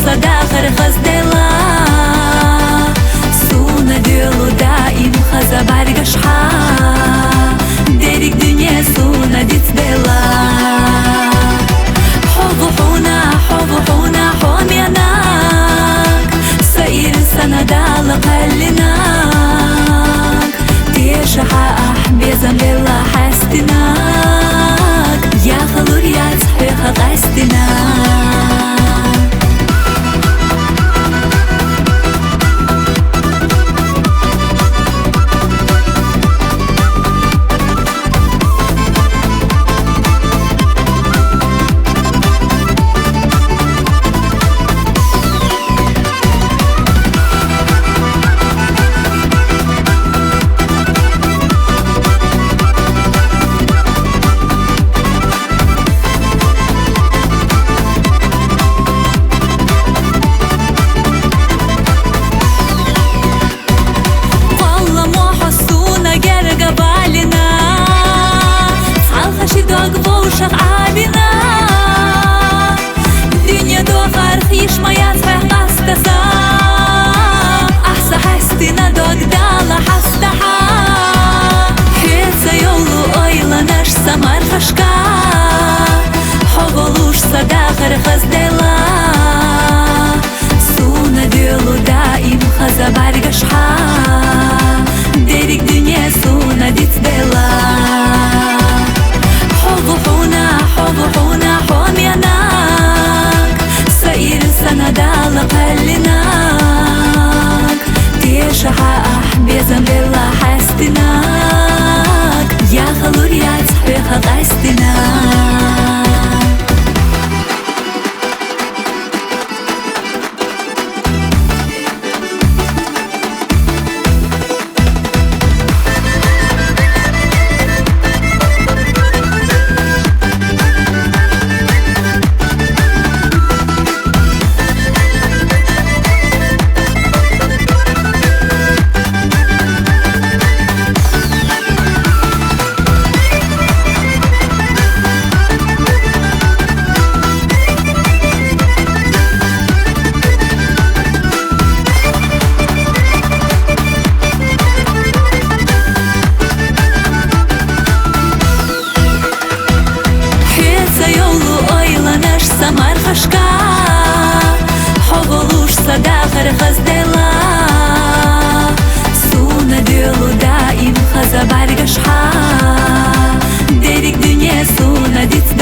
صداخر خزدلا سونا ديلو دائم خزا بارغشحا ديرك دنيا سونا ديتدلا حوضحونا حوميناك سئير سنة دالق هلناك تيشحا أحبيزن لله حستناك يا خلور يا تحبيخ قستناك صداخر خزدلا سونا ديلو دائم خزا بارغشحا ديرك دنيا سونا ديتدلا حوضحونا حوميناك سئير سنة دالق هلناك تيشحا أحبيزن لله حستناك يا خلور يا تحبيخ قستناك صداخر خزدلا سونا ديلو دائم خزا بارغشحا ديرك دنيا سونا ديت